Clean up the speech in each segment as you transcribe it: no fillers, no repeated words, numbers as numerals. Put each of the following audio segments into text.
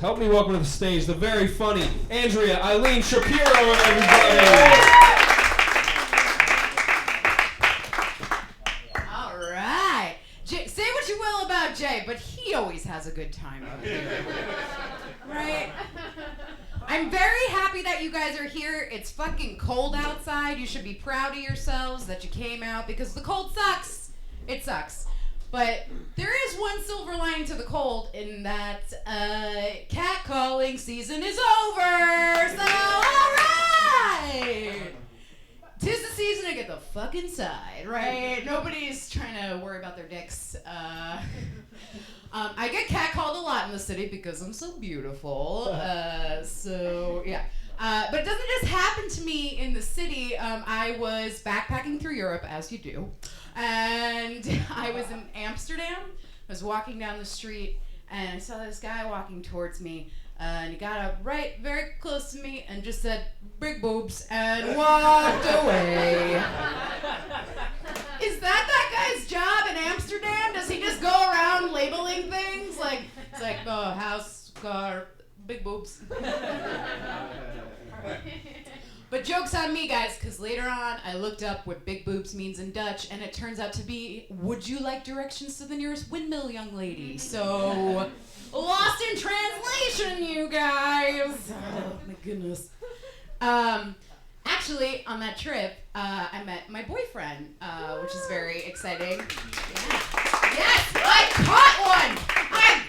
Help me welcome to the stage the very funny Andrea, Ilene, Shapiro, everybody. All right. Say what you will about Jay, but he always has a good time up here. Right? I'm very happy that you guys are here. It's fucking cold outside. You should be proud of yourselves that you came out because the cold sucks. It sucks. But there is one silver lining to the cold in that catcalling season is over. So, all right. 'Tis the season to get the fuck inside, right? Nobody's trying to worry about their dicks. I get catcalled a lot in the city because I'm so beautiful. So, yeah. But it doesn't just happen to me in the city. I was backpacking through Europe, as you do. And I was in Amsterdam. I was walking down the street, and I saw this guy walking towards me. And he got up very close to me and just said, "Big boobs," and walked away. Is that guy's job in Amsterdam? Does he just go around labeling things? It's like, oh, house, car, big boobs. But joke's on me, guys, because later on I looked up what big boobs means in Dutch, and it turns out to be, would you like directions to the nearest windmill, young lady? So, lost in translation, you guys. Oh, my goodness. Actually, on that trip, I met my boyfriend, which is very exciting. Yeah. Yes, I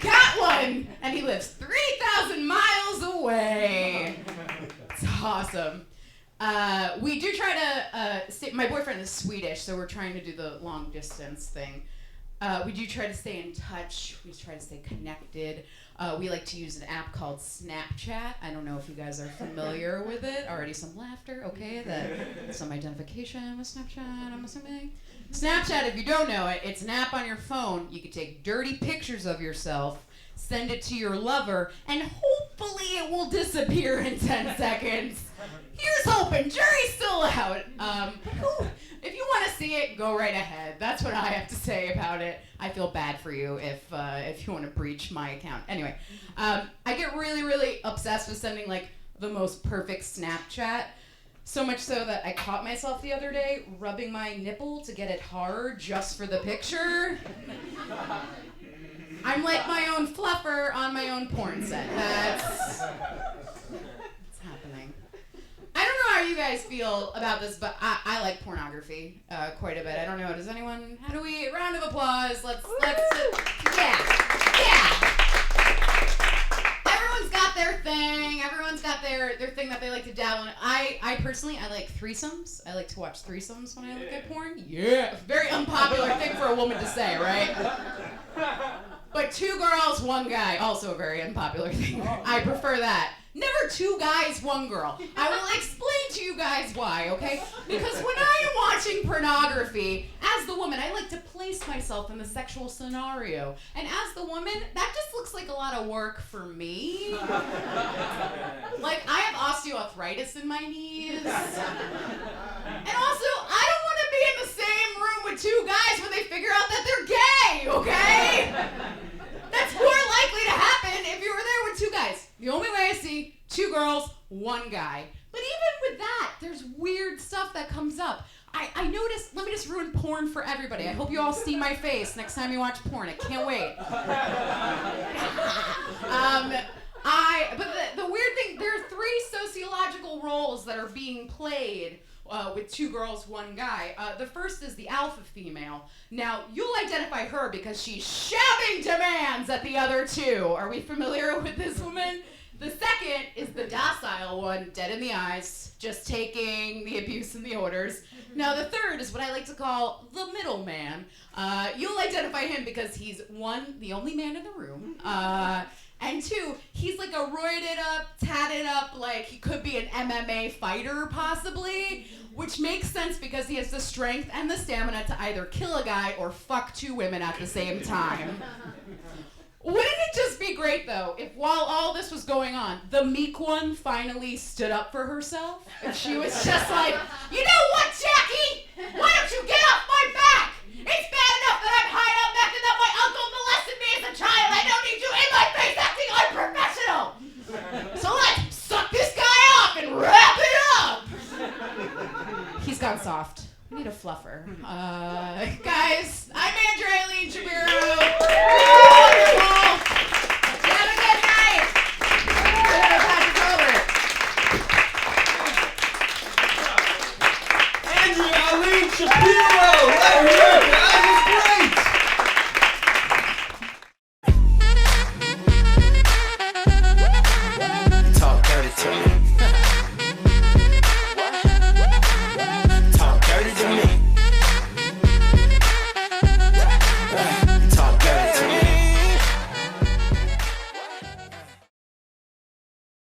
got one! And he lives 3,000 miles away. It's awesome. We do try to, my boyfriend is Swedish, so we're trying to do the long distance thing. We do try to stay in touch. We try to stay connected. We like to use an app called Snapchat. I don't know if you guys are familiar with it. Already some laughter, okay? Some identification with Snapchat, I'm assuming. Snapchat, if you don't know it, it's an app on your phone. You can take dirty pictures of yourself, send it to your lover, and hopefully it will disappear in 10 seconds. Here's hoping. Jury's still out. If you want to see it, go right ahead. That's what I have to say about it. I feel bad for you if you want to breach my account. Anyway, I get really obsessed with sending like the most perfect Snapchat. So much so that I caught myself the other day rubbing my nipple to get it hard just for the picture. I'm like my own fluffer on my own porn set. That's happening. I don't know how you guys feel about this, but I like pornography quite a bit. I don't know. Does anyone? How do we? Round of applause. Let's. Yeah. Everyone's got their thing. Everyone's got their thing that they like to dabble in. I personally, I like threesomes. I like to watch threesomes when I look at porn. Yeah. Very unpopular thing for a woman to say, right? But 2 girls, 1 guy, also a very unpopular thing. I prefer that. Never 2 guys, 1 girl. I will explain to you guys why, okay? Because when I am watching pornography, as the woman, I like to place myself in the sexual scenario. And as the woman, that just looks like a lot of work for me. Like, I have osteoarthritis in my knees. And also, I don't want to be in the same room with 2 guys when they figure out that they're gay, okay? That's more likely to happen if you were there with 2 guys. The only way I see 2 girls, 1 guy. But even with that, there's weird stuff that comes up. I noticed, let me just ruin porn for everybody. I hope you all see my face next time you watch porn. I can't wait. But the weird thing, there are 3 sociological roles that are being played with 2 girls, 1 guy. The first is the alpha female. Now, you'll identify her because she's shouting demands at the other 2. Are we familiar with this woman? The second is the docile one, dead in the eyes, just taking the abuse and the orders. Now, the third is what I like to call the middleman. You'll identify him because he's 1, the only man in the room, and 2, he's like a roided up, tatted up, like he could be an MMA fighter possibly, which makes sense because he has the strength and the stamina to either kill a guy or fuck 2 women at the same time. Wouldn't it just be great, though, if while all this was going on, the meek one finally stood up for herself? And she was just like, you know what, Jackie? Why don't you get off my back? It's bad enough that I'm high up meth and that my uncle molested me as a child. I don't need you in my face acting unprofessional. soft. We need a fluffer. Guys, I'm Andrea Ilene Shapiro.